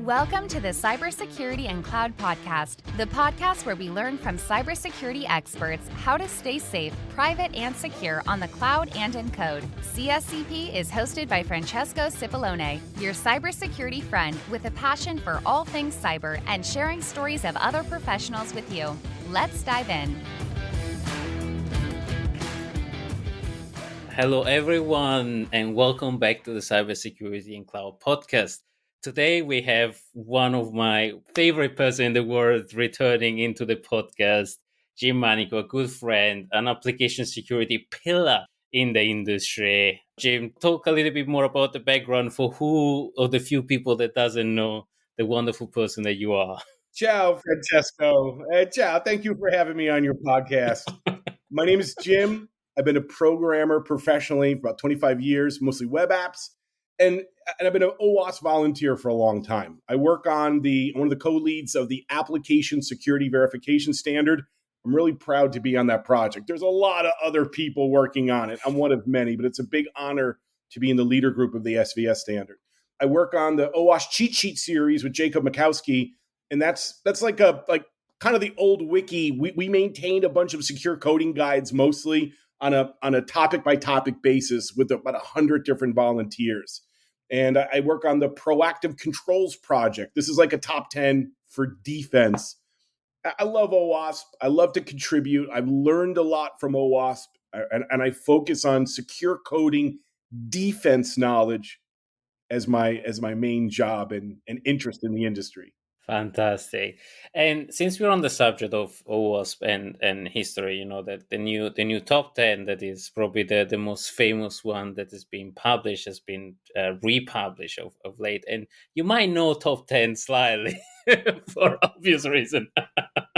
Welcome to the Cybersecurity and Cloud Podcast, the podcast where we learn from cybersecurity experts how to stay safe, private, and secure on the cloud and in code. CSCP is hosted by Francesco Cipollone, your cybersecurity friend with a passion for all things cyber and sharing stories of other professionals with you. Let's dive in. Hello, everyone, and welcome back to the Cybersecurity and Cloud Podcast. Today, we have one of my favorite person in the world returning into the podcast, Jim Manico, a good friend, an application security pillar in the industry. Jim, talk a little bit more about the background for who or the few people that doesn't know the wonderful person that you are. Ciao, Francesco. Ciao. Thank you for having me on your podcast. My name is Jim. I've been a programmer professionally for about 25 years, mostly web apps. And I've been an OWASP volunteer for a long time. I work on one of the co-leads of the Application Security Verification Standard. I'm really proud to be on that project. There's a lot of other people working on it. I'm one of many, but it's a big honor to be in the leader group of the SVS standard. I work on the OWASP cheat sheet series with Jacob Mikowski, and that's like kind of the old wiki. We maintained a bunch of secure coding guides mostly on a topic by topic basis with about 100 different volunteers. And I work on the Proactive Controls project. This is like a top 10 for defense. I love OWASP. I love to contribute. I've learned a lot from OWASP, and I focus on secure coding defense knowledge as my main job and interest in the industry. Fantastic. And since we're on the subject of OWASP and history, you know that the new top 10 that is probably the most famous one that has been published has been republished of late. And you might know top 10 slightly for obvious reason.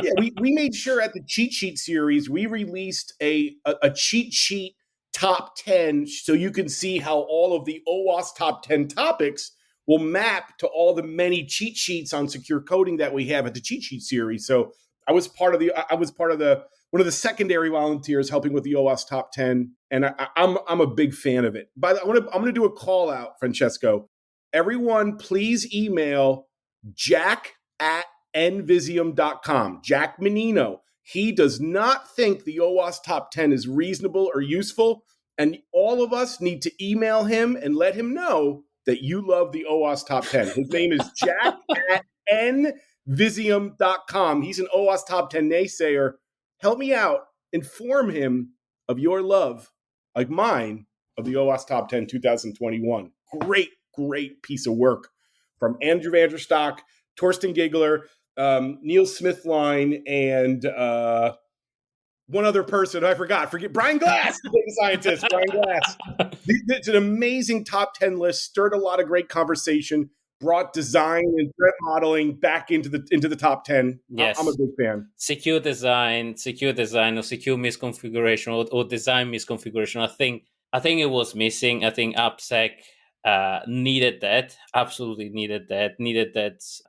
Yeah, we made sure at the cheat sheet series we released a cheat sheet top 10 so you can see how all of the OWASP top 10 topics will map to all the many cheat sheets on secure coding that we have at the cheat sheet series. So I was part of one of the secondary volunteers helping with the OWASP top 10, and I'm a big fan of it. But I'm going to do a call out, Francesco. Everyone, please email jack@envisium.com. Jack Menino. He does not think the OWASP top 10 is reasonable or useful, and all of us need to email him and let him know that you love the OWASP top 10. His name is jack@envisium.com. He's an OWASP top 10 naysayer. Help me out. Inform him of your love, like mine, of the OWASP top 10 2021. Great piece of work from Andrew Vanderstock, Torsten Gigler, Neil Smithline, and one other person I forget Brian Glass, the data scientist, Brian Glass. It's an amazing top 10 list, stirred a lot of great conversation, brought design and threat modeling back into the top 10. Yes. I'm a big fan. Secure design, or secure misconfiguration, or design misconfiguration. I think it was missing. I think AppSec needed that, absolutely needed that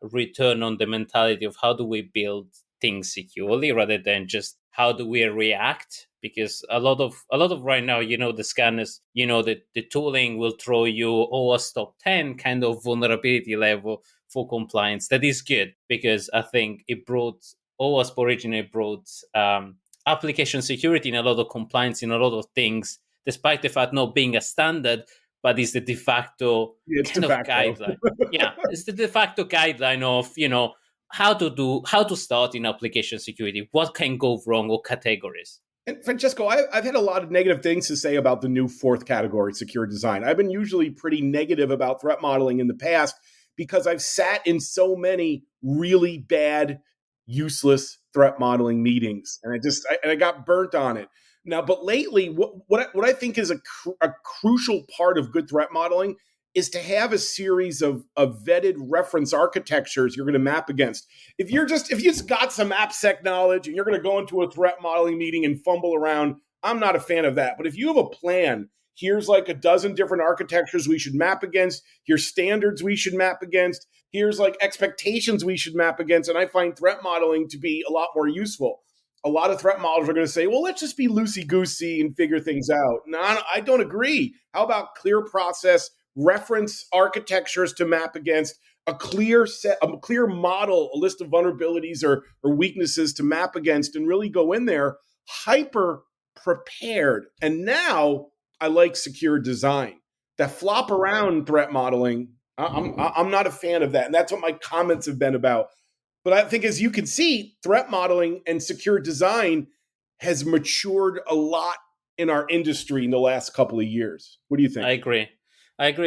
return on the mentality of how do we build things securely rather than just how do we react? Because a lot of right now, the scanners, the tooling will throw you OWASP top 10 kind of vulnerability level for compliance. That is good because I think OWASP originally brought application security in a lot of compliance in a lot of things, despite the fact not being a standard, but it's the de facto guideline. Yeah, it's the de facto guideline of, how to start in application security, what can go wrong, or categories. And Francesco, I've had a lot of negative things to say about the new fourth category, secure design. I've been usually pretty negative about threat modeling in the past because I've sat in so many really bad, useless threat modeling meetings, and I got burnt on it. Now, but lately, what I think is a crucial part of good threat modeling is to have a series of vetted reference architectures you're going to map against. If you just got some AppSec knowledge and you're going to go into a threat modeling meeting and fumble around, I'm not a fan of that. But if you have a plan, here's like a dozen different architectures we should map against, here's standards we should map against, here's like expectations we should map against, and I find threat modeling to be a lot more useful. A lot of threat modelers are going to say, well, let's just be loosey-goosey and figure things out. No, I don't agree. How about clear process, reference architectures to map against, a clear model, a list of vulnerabilities or weaknesses to map against, and really go in there hyper prepared. And now I like secure design. That flop around threat modeling, I'm not a fan of that. And that's what my comments have been about. But I think, as you can see, threat modeling and secure design has matured a lot in our industry in the last couple of years. What do you think? I agree.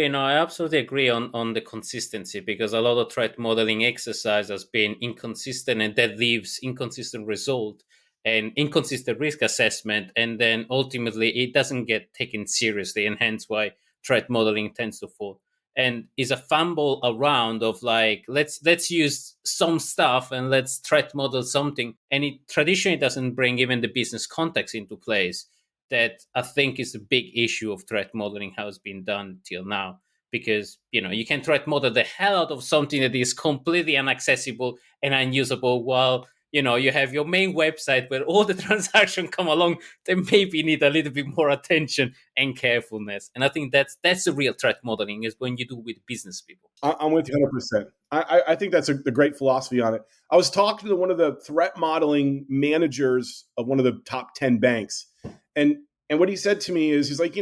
No, I absolutely agree on the consistency, because a lot of threat modeling exercise has been inconsistent, and that leaves inconsistent result and inconsistent risk assessment. And then ultimately it doesn't get taken seriously, and hence why threat modeling tends to fall. And is a fumble around of like, let's use some stuff and let's threat model something. And it traditionally doesn't bring even the business context into place. That I think is a big issue of threat modeling, how it's been done till now. Because, you can threat model the hell out of something that is completely inaccessible and unusable, while, you have your main website where all the transactions come along that maybe need a little bit more attention and carefulness. And I think that's the real threat modeling, is when you do with business people. I'm with you 100%. I think that's a great philosophy on it. I was talking to one of the threat modeling managers of one of the top 10 banks. And what he said to me is, he's like,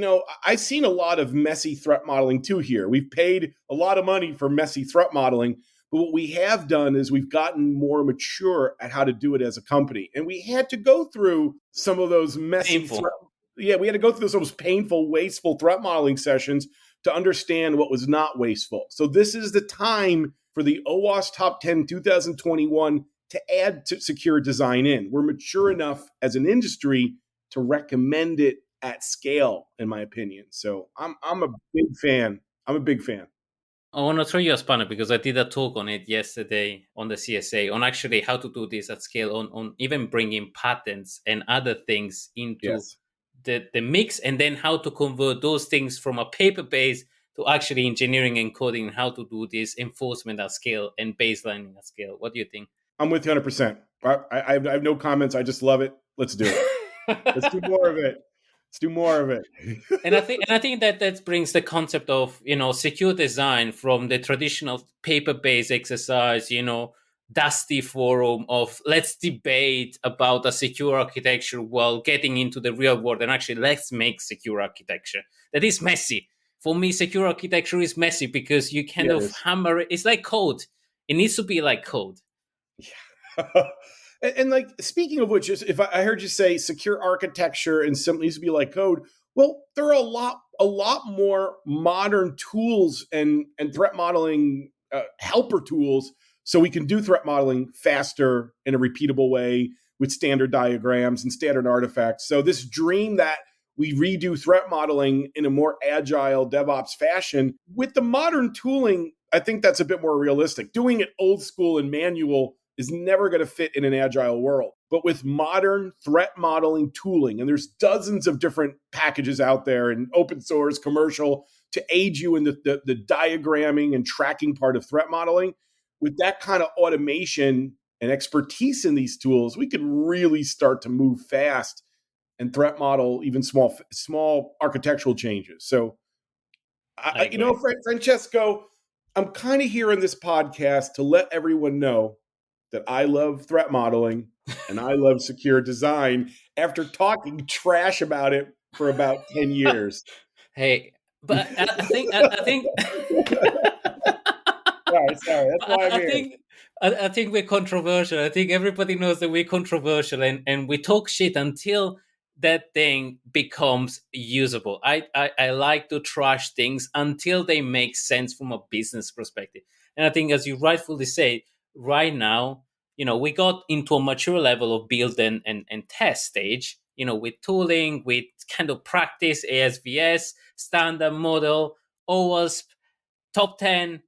I've seen a lot of messy threat modeling too here. We've paid a lot of money for messy threat modeling, but what we have done is we've gotten more mature at how to do it as a company. And we had to go through some of those messy we had to go through those painful, wasteful threat modeling sessions to understand what was not wasteful. So this is the time for the OWASP Top 10 2021 to add to secure design in. We're mature enough as an industry to recommend it at scale, in my opinion. So I'm a big fan. I want to throw you a spanner, because I did a talk on it yesterday on the CSA on actually how to do this at scale, on even bringing patents and other things into the mix, and then how to convert those things from a paper base to actually engineering and coding, how to do this enforcement at scale and baselining at scale. What do you think? I'm with you 100%. I have no comments. I just love it. Let's do it. Let's do more of it. And I think that brings the concept of, secure design from the traditional paper-based exercise, dusty forum of let's debate about a secure architecture while getting into the real world, and actually let's make secure architecture. That is messy. For me, secure architecture is messy because you kind of hammer it. It's like code. It needs to be like code. Yeah. And like, speaking of which, if I heard you say secure architecture and simply needs to be like code, well, there are a lot more modern tools and threat modeling helper tools, so we can do threat modeling faster in a repeatable way with standard diagrams and standard artifacts. So this dream that we redo threat modeling in a more agile DevOps fashion with the modern tooling, I think that's a bit more realistic. Doing it old school and manual is never going to fit in an agile world. But with modern threat modeling tooling, and there's dozens of different packages out there and open source, commercial, to aid you in the diagramming and tracking part of threat modeling, with that kind of automation and expertise in these tools, we could really start to move fast and threat model even small architectural changes. So, Francesco, I'm kind of here in this podcast to let everyone know that I love threat modeling and I love secure design after talking trash about it for about 10 years. Hey, but I think sorry. That's why I'm here. I think we're controversial. I think everybody knows that we're controversial, and we talk shit until that thing becomes usable. I like to trash things until they make sense from a business perspective. And I think, as you rightfully say, right now, we got into a mature level of build and test stage, with tooling, with kind of practice, ASVS, standard model, OWASP, top 10.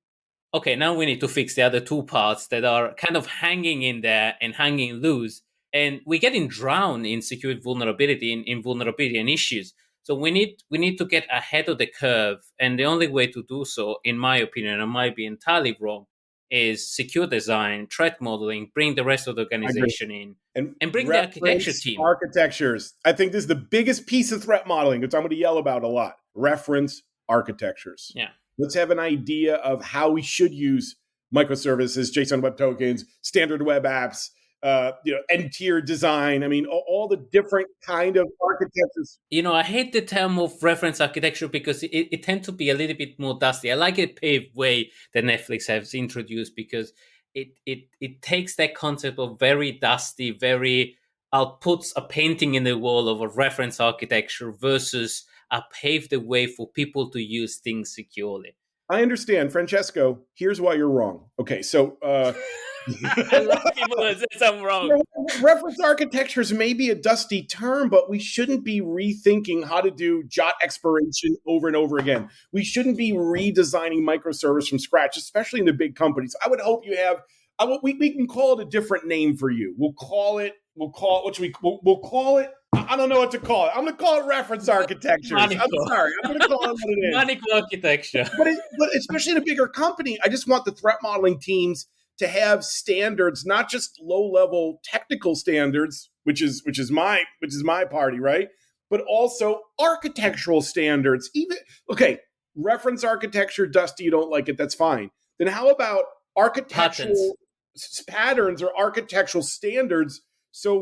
Okay, now we need to fix the other two parts that are kind of hanging in there and hanging loose. And we're getting drowned in security vulnerability, in vulnerability and issues. So we need to get ahead of the curve. And the only way to do so, in my opinion, I might be entirely wrong, is secure design, threat modeling, bring the rest of the organization in, and bring the architecture team. Architectures. I think this is the biggest piece of threat modeling, which I'm going to yell about a lot. Reference architectures. Yeah. Let's have an idea of how we should use microservices, JSON web tokens, standard web apps, end-tier design. I mean, all the different kind of architectures. I hate the term of reference architecture because it tends to be a little bit more dusty. I like it paved way that Netflix has introduced because it takes that concept of very dusty, very puts a painting in the wall of a reference architecture versus a pave the way for people to use things securely. I understand, Francesco. Here's why you're wrong. Okay, so I love people that say I'm wrong. Reference architectures may be a dusty term, but we shouldn't be rethinking how to do JOT expiration over and over again. We shouldn't be redesigning microservice from scratch, especially in the big companies. I would hope you have. We can call it a different name for you. We'll call it. We'll call it. I don't know what to call it. I'm going to call it reference architecture. I'm sorry. I'm going to call it what it is. Manico architecture. But especially in a bigger company, I just want the threat modeling teams to have standards, not just low-level technical standards, which is my party, right? But also architectural standards. Reference architecture, Dusty, you don't like it, that's fine. Then how about architectural patterns or architectural standards? So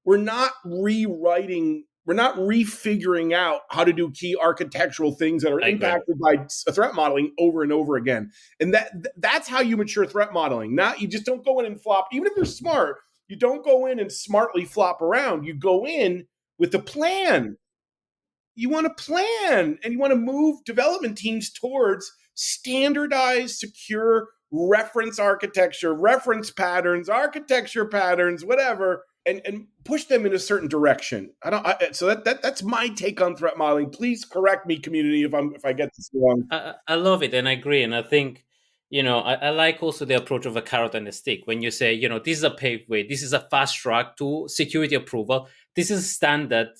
we're not rewriting, we're not refiguring out how to do key architectural things that are impacted by threat modeling over and over again. And that's how you mature threat modeling. Not, you just don't go in and flop. Even if you're smart, you don't go in and smartly flop around. You go in with a plan. You want a plan, and you want to move development teams towards standardized, secure reference architecture, reference patterns, architecture patterns, whatever, and push them in a certain direction. So that's my take on threat modeling. Please correct me, community, if I get this wrong. I love it, and I agree, and I think I like also the approach of a carrot and a stick. When you say this is a paved way, this is a fast track to security approval. This is standard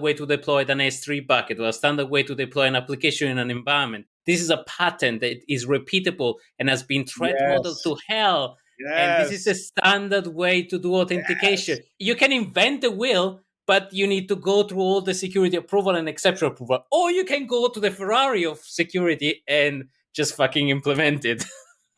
way to deploy an S3 bucket or a standard way to deploy an application in an environment. This is a pattern that is repeatable and has been threat modeled to hell. Yes. And this is a standard way to do authentication. Yes. You can invent the wheel, but you need to go through all the security approval and exception approval. Or you can go to the Ferrari of security and just fucking implement it.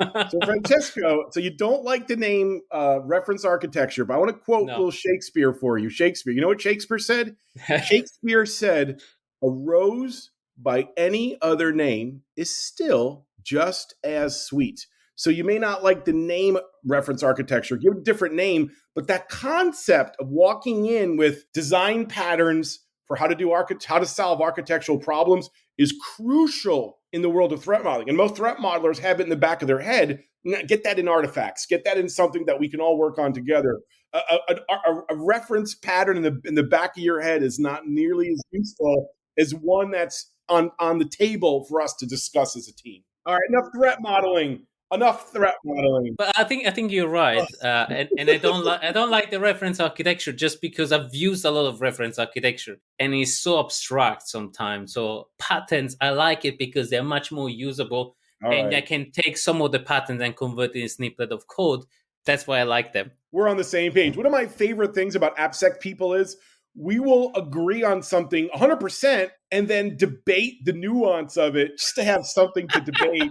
So Francesco, so you don't like the name reference architecture, but I want to quote a little Shakespeare for you. Shakespeare, you know what Shakespeare said? Shakespeare said, "A rose by any other name is still just as sweet." So you may not like the name reference architecture, give it a different name, but that concept of walking in with design patterns for how to solve architectural problems is crucial in the world of threat modeling. And most threat modelers have it in the back of their head. Get that in artifacts. Get that in something that we can all work on together. A reference pattern in the back of your head is not nearly as useful as one that's on the table for us to discuss as a team. All right, enough threat modeling. But I think you're right, and I don't like the reference architecture just because I've used a lot of reference architecture and it's so abstract sometimes. So patterns, I like it because they're much more usable, I can take some of the patterns and convert it in a snippet of code. That's why I like them. We're on the same page. One of my favorite things about AppSec people is we will agree on something 100% and then debate the nuance of it just to have something to debate.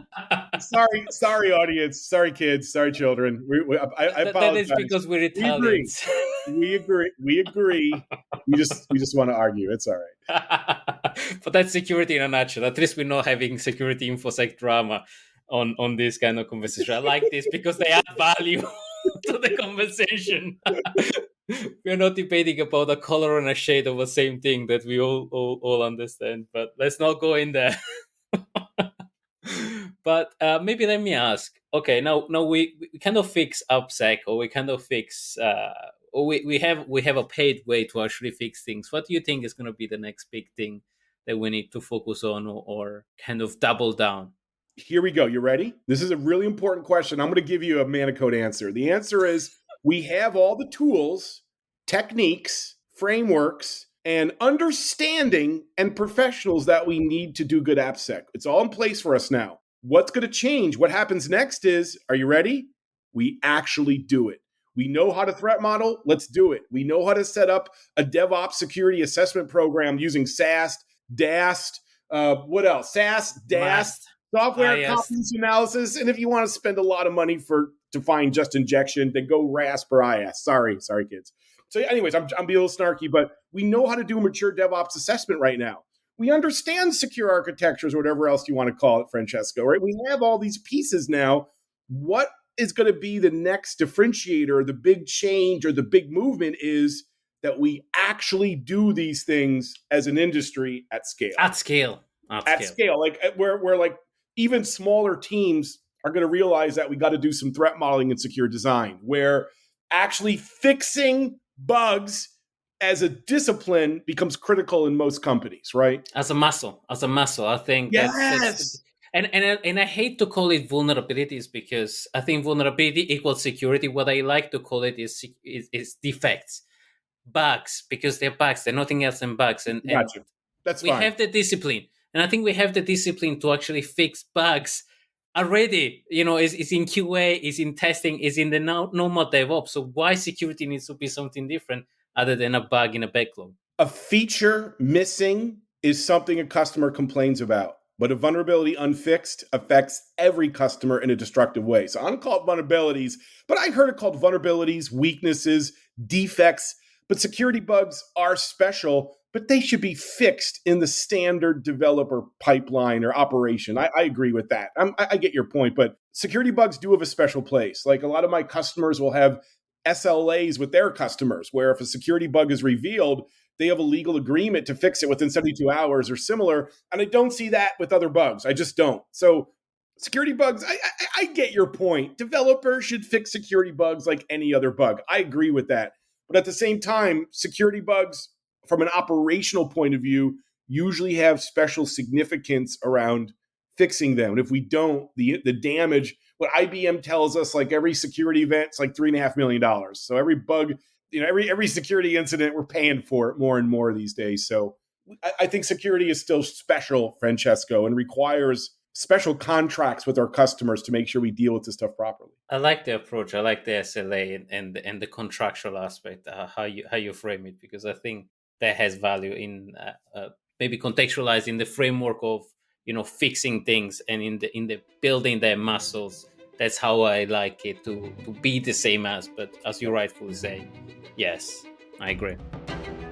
Sorry, audience. Sorry, kids. Sorry, children. I apologize. That is because we're Italians. We agree. We just want to argue. It's all right. But that's security in a nutshell. At least we're not having security infosec drama on this kind of conversation. I like this because they add value to the conversation. We're not debating about a color and a shade of the same thing that we all understand, but let's not go in there. But maybe let me ask. Okay, now we kind of fix AppSec, or we kind of fix, or we have a paid way to actually fix things. What do you think is going to be the next big thing that we need to focus on, or kind of double down? Here we go. You ready? This is a really important question. I'm going to give you a Manicode answer. The answer is we have all the tools, techniques, frameworks, and understanding and professionals that we need to do good AppSec. It's all in place for us now. What's going to change? What happens next is, are you ready? We actually do it. We know how to threat model. Let's do it. We know how to set up a DevOps security assessment program using SAST, DAST, what else? SAST, DAST, software IS. composition analysis. And if you want to spend a lot of money to find just injection, then go RASP or IS. Sorry, kids. So anyways, I'm being a little snarky, but we know how to do a mature DevOps assessment right now. We understand secure architectures or whatever else you want to call it, Francesco, right? We have all these pieces now. What is going to be the next differentiator, the big change or the big movement is that we actually do these things as an industry at scale. At scale. Like where like even smaller teams are going to realize that we got to do some threat modeling and secure design, where actually fixing bugs as a discipline becomes critical in most companies, right? As a muscle, I think. Yes. And I hate to call it vulnerabilities because I think vulnerability equals security. What I like to call it is defects, bugs, because they're bugs. They're nothing else than bugs. And Gotcha. That's fine. We have the discipline, and I think we have the discipline to actually fix bugs already. Is in QA, is in testing, is in the normal DevOps. So why security needs to be something different other than a bug in a backlog? A feature missing is something a customer complains about, but a vulnerability unfixed affects every customer in a destructive way. So I don't call it vulnerabilities, but I heard it called vulnerabilities, weaknesses, defects. But security bugs are special, but they should be fixed in the standard developer pipeline or operation. I agree with that. I get your point, but security bugs do have a special place. Like a lot of my customers will have SLAs with their customers, where if a security bug is revealed, they have a legal agreement to fix it within 72 hours or similar. And I don't see that with other bugs. I just don't. So security bugs, I get your point. Developers should fix security bugs like any other bug. I agree with that. But at the same time, security bugs from an operational point of view usually have special significance around fixing them. And if we don't, the damage, what IBM tells us, like every security event, it's like $3.5 million. So every bug, every security incident, we're paying for it more and more these days. So I think security is still special, Francesco, and requires special contracts with our customers to make sure we deal with this stuff properly. I like the approach. I like the SLA and the contractual aspect, how you frame it, because I think that has value in maybe contextualizing the framework of fixing things and in the building their muscles. That's how I like it to be the same as. But as you rightfully say, yes, I agree.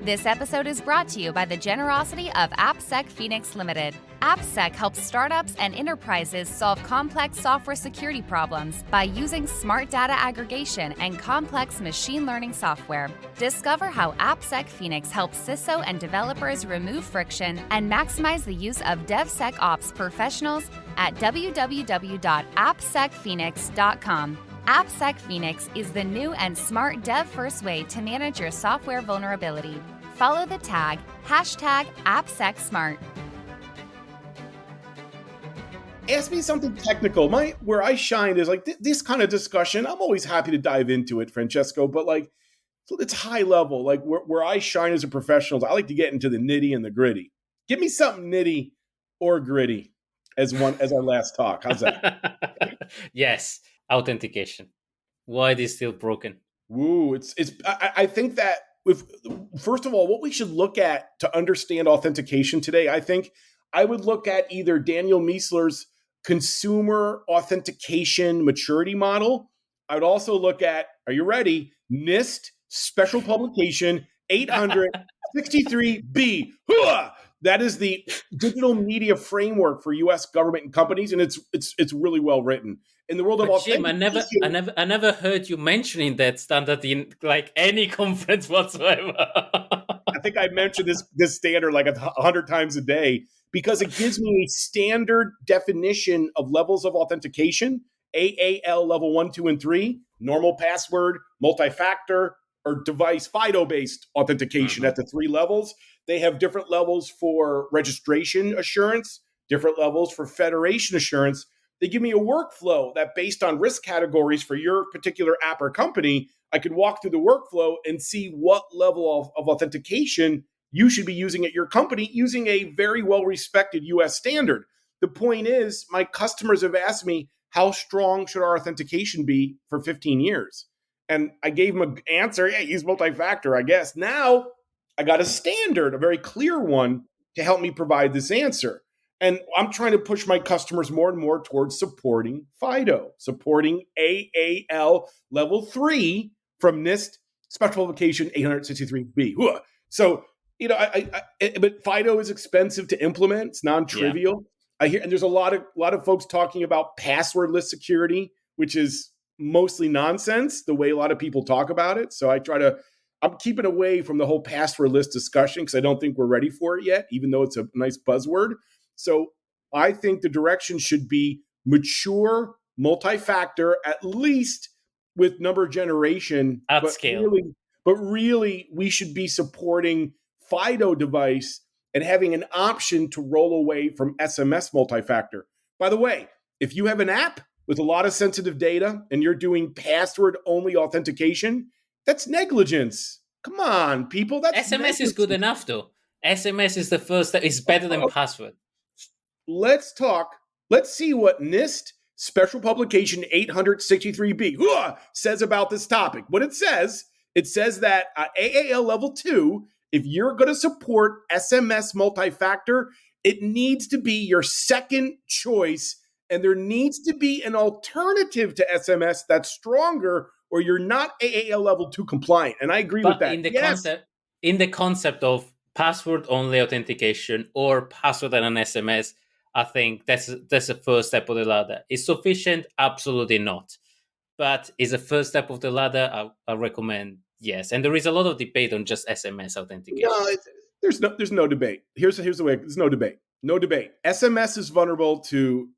This episode is brought to you by the generosity of AppSec Phoenix Ltd. AppSec helps startups and enterprises solve complex software security problems by using smart data aggregation and complex machine learning software. Discover how AppSec Phoenix helps CISO and developers remove friction and maximize the use of DevSecOps professionals at www.appsecphoenix.com. AppSec Phoenix is the new and smart dev-first way to manage your software vulnerability. Follow the tag #AppSecSmart. Ask me something technical. Where I shine is like this kind of discussion. I'm always happy to dive into it, Francesco, but like it's high level. Like where I shine as a professional, I like to get into the nitty and the gritty. Give me something nitty or gritty as our last talk. How's that? Yes. Authentication. Why it is still broken? Woo! I think that first of all, what we should look at to understand authentication today, I think I would look at either Daniel Miessler's consumer authentication maturity model. I would also look at, are you ready? NIST special publication 863B. That is the digital media framework for U.S. government and companies, and it's really well written. In the world of Jim, I never heard you mentioning that standard in like any conference whatsoever. I think I mentioned this standard like 100 times a day because it gives me a standard definition of levels of authentication: AAL level 1, 2, and 3, normal password, multi-factor, or device FIDO-based authentication at the 3 levels. They have different levels for registration assurance, different levels for federation assurance. They give me a workflow that based on risk categories for your particular app or company, I could walk through the workflow and see what level of authentication you should be using at your company using a very well-respected US standard. The point is, my customers have asked me, how strong should our authentication be for 15 years? And I gave them an answer, use multi-factor, I guess. Now, I got a standard, a very clear one, to help me provide this answer. And I'm trying to push my customers more and more towards supporting FIDO, supporting AAL level 3 from NIST Special Publication 863B. So, but FIDO is expensive to implement. It's non-trivial. I hear, and there's a lot of folks talking about passwordless security, which is mostly nonsense, the way a lot of people talk about it. So I'm keeping away from the whole passwordless discussion because I don't think we're ready for it yet, even though it's a nice buzzword. So I think the direction should be mature, multi-factor, at least with number generation. At scale. But really, we should be supporting FIDO device and having an option to roll away from SMS multi-factor. By the way, if you have an app with a lot of sensitive data and you're doing password-only authentication, that's negligence. Come on, people. That's SMS negligence. is good enough, though. SMS is the first step. It's better than password. Let's see what NIST Special Publication 863B says about this topic. What it says that AAL level 2, if you're going to support SMS multi-factor, it needs to be your second choice, and there needs to be an alternative to SMS that's stronger, or you're not AAL level 2 compliant. And I agree with that. In the concept of password-only authentication or password and an SMS, I think that's the first step of the ladder. Is sufficient? Absolutely not. But is the first step of the ladder? I recommend yes. And there is a lot of debate on just SMS authentication. No, there's no debate. Here's the way. There's no debate. No debate. SMS is vulnerable to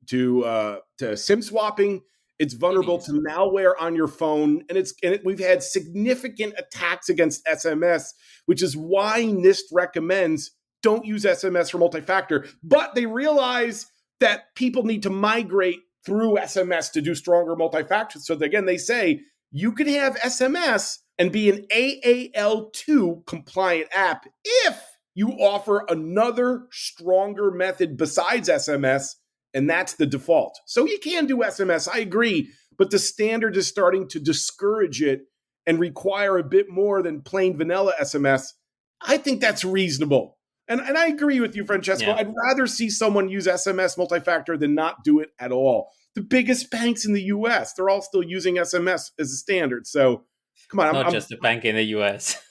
SIM swapping. It's vulnerable to malware on your phone, and we've had significant attacks against SMS, which is why NIST recommends don't use SMS for multi-factor. But they realize that people need to migrate through SMS to do stronger multi-factor. So again, they say you can have SMS and be an AAL2 compliant app if you offer another stronger method besides SMS, and that's the default. So you can do SMS, I agree, but the standard is starting to discourage it and require a bit more than plain vanilla SMS. I think that's reasonable. And I agree with you, Francesco. Yeah. I'd rather see someone use SMS multi-factor than not do it at all. The biggest banks in the U.S., they're all still using SMS as a standard. So, come on. Not just the bank in the U.S.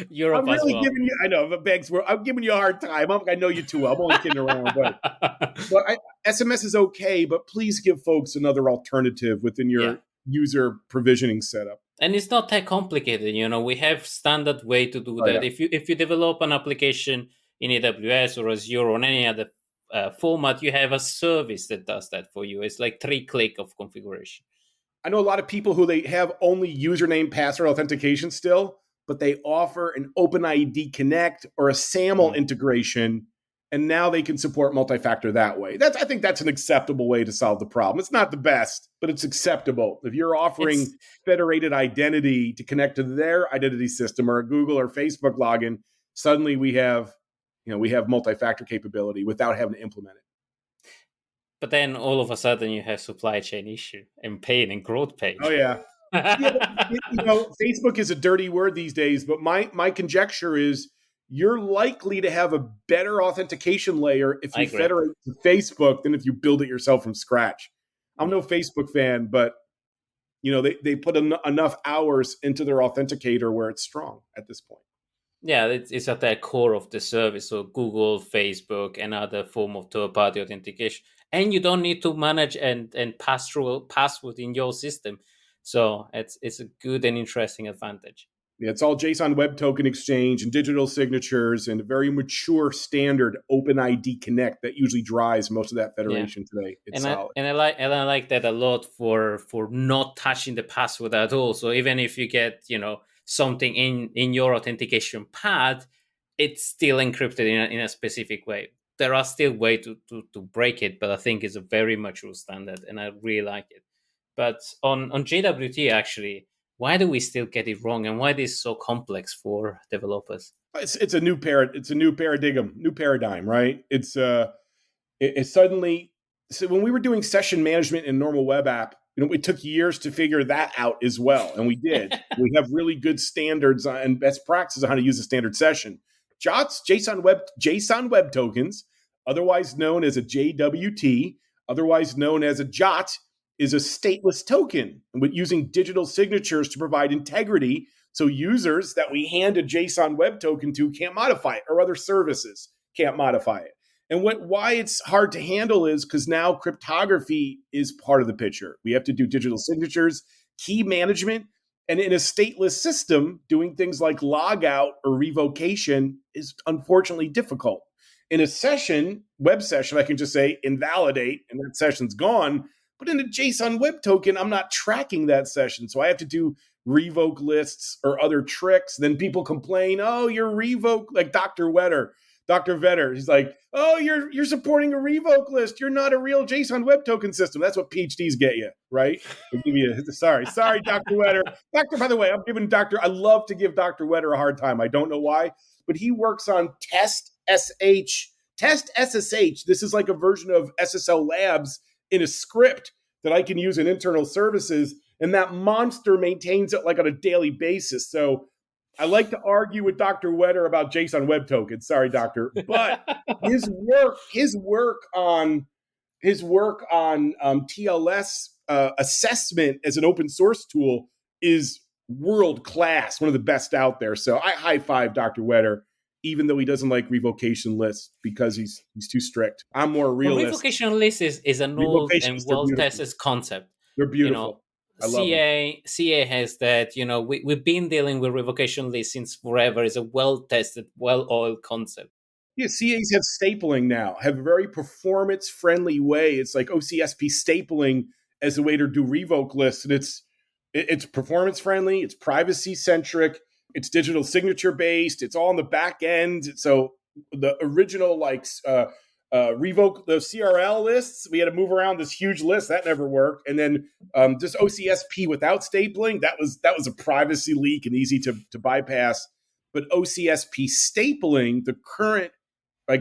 Europe I'm really as well. Giving you, I know, banks. I'm giving you a hard time. I know you too well. I'm only kidding around. But SMS is okay, but please give folks another alternative within your user provisioning setup. And it's not that complicated. We have standard way to do that. Yeah. If you develop an application in AWS or Azure or any other format, you have a service that does that for you. It's like 3 click of configuration. I know a lot of people who they have only username password authentication still, but they offer an OpenID Connect or a SAML integration, and now they can support multi-factor that way. I think that's an acceptable way to solve the problem. It's not the best, but it's acceptable. If you're offering federated identity to connect to their identity system or a Google or Facebook login, suddenly we have multi-factor capability without having to implement it. But then all of a sudden you have supply chain issue and pain and growth pain. Oh yeah. Facebook is a dirty word these days, but my conjecture is you're likely to have a better authentication layer if you federate to Facebook than if you build it yourself from scratch. I'm no Facebook fan, but they put enough hours into their authenticator where it's strong at this point. Yeah, it's at the core of the service. So Google, Facebook, and other form of third-party authentication. And you don't need to manage and pass through password in your system. So it's a good and interesting advantage. Yeah, it's all JSON Web Token Exchange and digital signatures and a very mature standard OpenID Connect that usually drives most of that federation today. It's solid. I like that a lot for not touching the password at all. So even if you get something in your authentication path, it's still encrypted in a specific way. There are still ways to break it, but I think it's a very mature standard, and I really like it. But on JWT, actually, why do we still get it wrong, and why is it so complex for developers? It's a new paradigm, right? It's suddenly. So when we were doing session management in normal web app, it took years to figure that out as well, and we did. We have really good standards and best practices on how to use a standard session. JSON web tokens otherwise known as a JWT, otherwise known as a JOT, is a stateless token with using digital signatures to provide integrity so users that we hand a JSON web token to can't modify it, or other services can't modify it. And why it's hard to handle is because now cryptography is part of the picture. We have to do digital signatures, key management, and in a stateless system, doing things like logout or revocation is unfortunately difficult. In a web session, I can just say invalidate, and that session's gone. But in a JSON web token, I'm not tracking that session. So I have to do revoke lists or other tricks. Then people complain, oh, you're revoke, like Dr. Vetter. He's like, oh, you're supporting a revoke list. You're not a real JSON web token system. That's what PhDs get you, right? Sorry, Dr. Vetter. By the way, I love to give Dr. Vetter a hard time. I don't know why, but he works on Test SSH. This is like a version of SSL Labs in a script that I can use in internal services. And that monster maintains it like on a daily basis. So I like to argue with Dr. Vetter about JSON web tokens. Sorry, doctor. But his work on TLS assessment as an open source tool is world class, one of the best out there. So I high five Dr. Vetter, even though he doesn't like revocation lists because he's too strict. I'm more realist. Revocation list is an old and well-tested concept. They're beautiful. CA has that, we've been dealing with revocation lists since forever. It's a well-tested, well-oiled concept. Yeah, CAs have stapling now, have a very performance-friendly way. It's like OCSP stapling as a way to do revoke lists. And it's performance-friendly, it's privacy-centric, it's digital signature-based, it's all on the back end. So the original, revoke the CRL lists, we had to move around this huge list. That never worked. And then just OCSP without stapling, that was a privacy leak and easy to bypass. But OCSP stapling, the current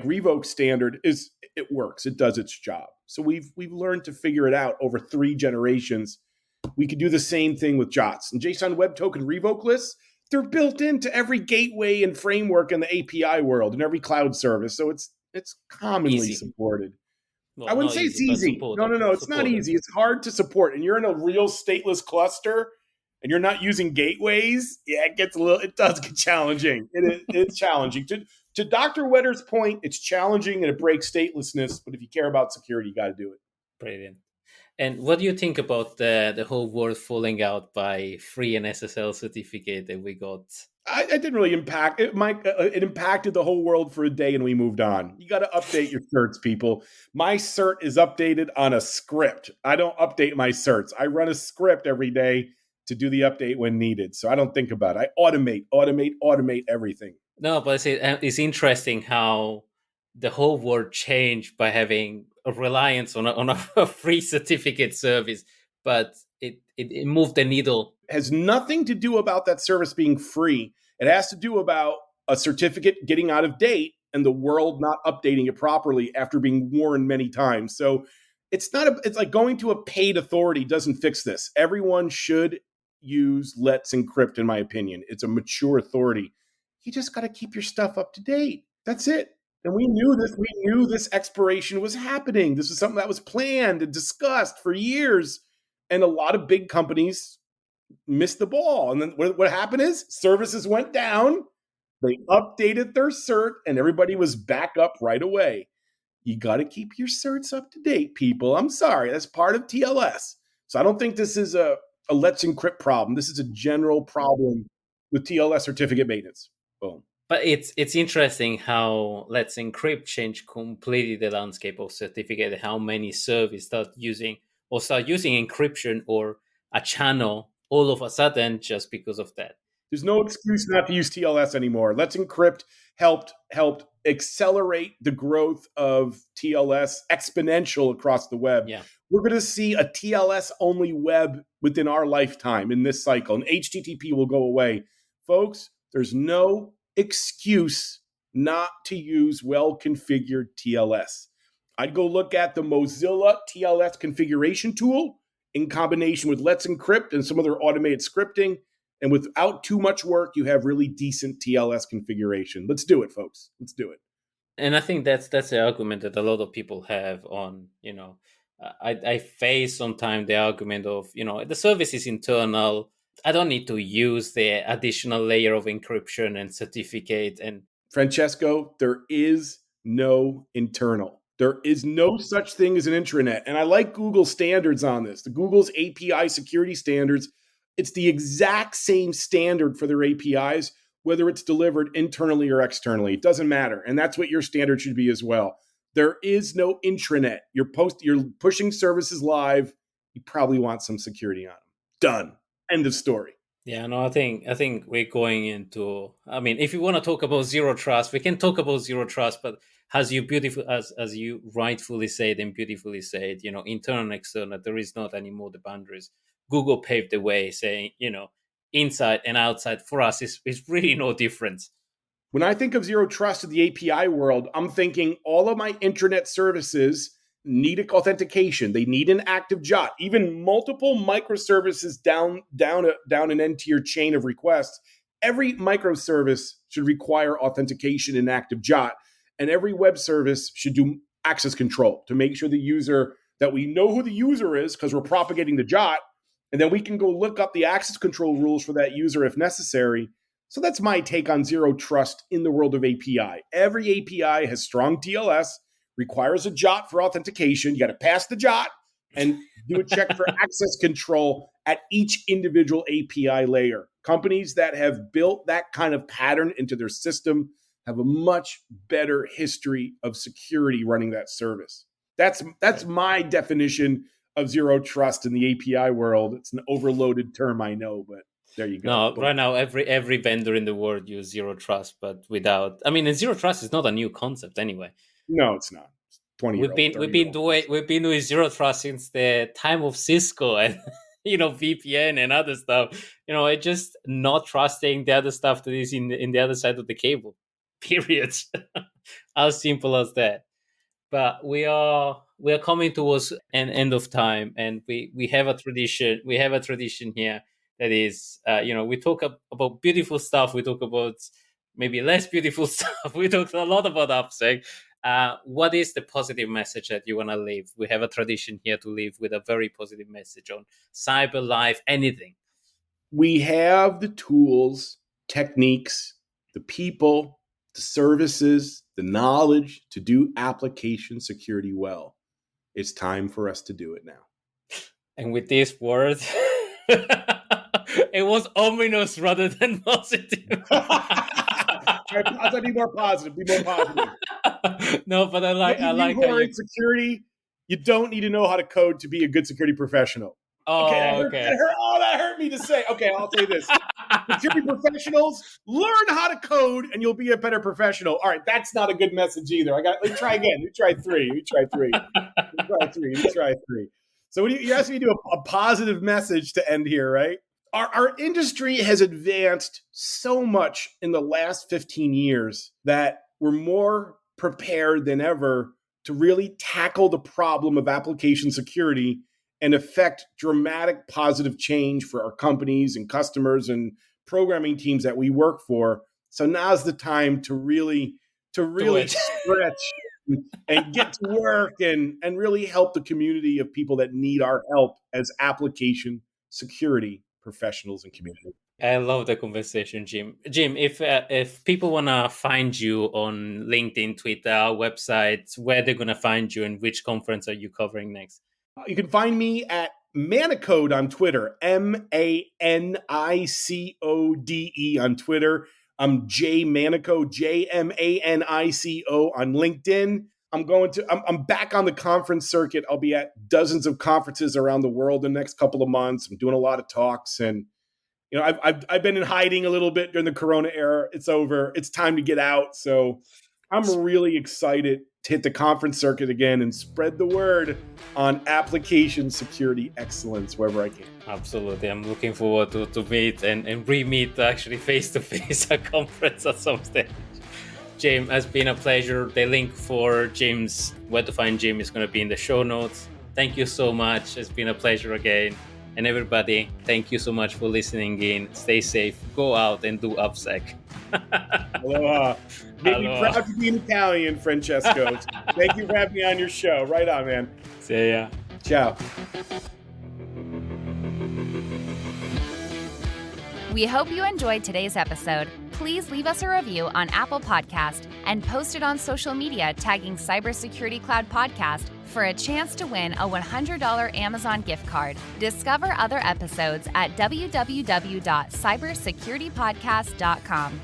revoke standard, it works. It does its job. So we've learned to figure it out over 3 generations. We could do the same thing with JOTs. And JSON web token revoke lists, they're built into every gateway and framework in the API world and every cloud service. So it's commonly supported. Well, I wouldn't say it's easy. No. It's not easy. It's hard to support. And you're in a real stateless cluster and you're not using gateways. Yeah, it does get challenging. It's challenging. To Dr. Vetter's point, it's challenging and it breaks statelessness. But if you care about security, you got to do it. Brilliant. And what do you think about the whole world falling out by free and SSL certificate that we got? I didn't really impact it. It impacted the whole world for a day, and we moved on. You got to update your certs, people. My cert is updated on a script. I don't update my certs. I run a script every day to do the update when needed. So I don't think about it. I automate everything. No, but it's interesting how the whole world changed by having a reliance on a free certificate service, but it moved the needle. Has nothing to do about that service being free. It has to do about a certificate getting out of date and the world not updating it properly after being warned many times. So it's like going to a paid authority doesn't fix this. Everyone should use Let's Encrypt, in my opinion. It's a mature authority. You just got to keep your stuff up to date. That's it. And we knew this expiration was happening. This was something that was planned and discussed for years. And a lot of big companies missed the ball. And then what happened is services went down. They updated their cert and everybody was back up right away. You got to keep your certs up to date, people. I'm sorry. That's part of TLS. So I don't think this is a Let's Encrypt problem. This is a general problem with TLS certificate maintenance. Boom. But it's interesting how Let's Encrypt changed completely the landscape of certificate, how many services start using encryption or a channel all of a sudden just because of that. There's no excuse not to use TLS anymore. Let's Encrypt helped accelerate the growth of TLS exponential across the web. Yeah. We're going to see a TLS-only web within our lifetime in this cycle, and HTTP will go away. Folks, there's no excuse not to use well-configured TLS. I'd go look at the Mozilla TLS configuration tool in combination with Let's Encrypt and some other automated scripting. And without too much work, you have really decent TLS configuration. Let's do it, folks. Let's do it. And I think that's the argument that a lot of people have on, I face sometimes the argument of, the service is internal. I don't need to use the additional layer of encryption and certificate. And Francesco, there is no internal. There is no such thing as an intranet. And I like Google's standards on this. The Google's API security standards, it's the exact same standard for their APIs, whether it's delivered internally or externally. It doesn't matter. And that's what your standard should be as well. There is no intranet. You're pushing services live. You probably want some security on them. Done. End of story. Yeah, no, I think we're going into. I mean, if you want to talk about zero trust, we can talk about zero trust. But as you rightfully said and beautifully said, internal and external, there is not anymore the boundaries. Google paved the way, saying, inside and outside for us is really no difference. When I think of zero trust in the API world, I'm thinking all of my intranet services need authentication. They need an active JOT. Even multiple microservices down an n-tier chain of requests, every microservice should require authentication and active JOT. And every web service should do access control to make sure that we know who the user is because we're propagating the JOT. And then we can go look up the access control rules for that user if necessary. So that's my take on zero trust in the world of API. Every API has strong TLS, requires a JOT for authentication. You got to pass the JOT and do a check for access control at each individual API layer. Companies that have built that kind of pattern into their system have a much better history of security running that service. That's my definition of zero trust in the API world. It's an overloaded term, I know, but there you go. No, right now every vendor in the world use zero trust, but without. I mean, zero trust is not a new concept anyway. No, it's not. 20 We've been doing zero trust since the time of Cisco and VPN and other stuff. It's just not trusting the other stuff that is in the other side of the cable. Period. As simple as that. But we are coming towards an end of time, and we have a tradition. We have a tradition here that is, we talk about beautiful stuff. We talk about maybe less beautiful stuff. We talk a lot about AppSec. What is the positive message that you want to leave? We have a tradition here to leave with a very positive message on cyber life, anything. We have the tools, techniques, the people, the services, the knowledge to do application security well. It's time for us to do it now. And with these words, it was ominous rather than positive. I'll be more positive. No, but I like how in security, you don't need to know how to code to be a good security professional. Oh, That hurt me to say. Okay, I'll say this. Security professionals, learn how to code and you'll be a better professional. All right, that's not a good message either. Let's try again. We tried three. So you asked me to do a positive message to end here, right? Our industry has advanced so much in the last 15 years that we're more prepared than ever to really tackle the problem of application security and affect dramatic positive change for our companies and customers and programming teams that we work for. So now's the time to really stretch and get to work and really help the community of people that need our help as application security professionals and community. I love the conversation, Jim. Jim, if people want to find you on LinkedIn, Twitter, websites, where they're going to find you and which conference are you covering next? You can find me at Manicode on Twitter, MANICODE on Twitter. I'm J Manico, JMANICO on LinkedIn. I'm back on the conference circuit. I'll be at dozens of conferences around the world in the next couple of months. I'm doing a lot of talks, and I've been in hiding a little bit during the Corona era. It's over. It's time to get out. So I'm really excited to hit the conference circuit again and spread the word on application security excellence wherever I can. Absolutely. I'm looking forward to meet and re-meet actually face-to-face at conference at some stage. Jim, has been a pleasure. The link for Jim's, where to find Jim, is going to be in the show notes. Thank you so much. It's been a pleasure again. And everybody, thank you so much for listening in. Stay safe. Go out and do AppSec. Aloha. Make me Aloha. proud to be an Italian, Francesco. Thank you for having me on your show. Right on, man. See ya. Ciao. We hope you enjoyed today's episode. Please leave us a review on Apple Podcast and post it on social media tagging Cybersecurity Cloud Podcast for a chance to win a $100 Amazon gift card. Discover other episodes at www.cybersecuritypodcast.com.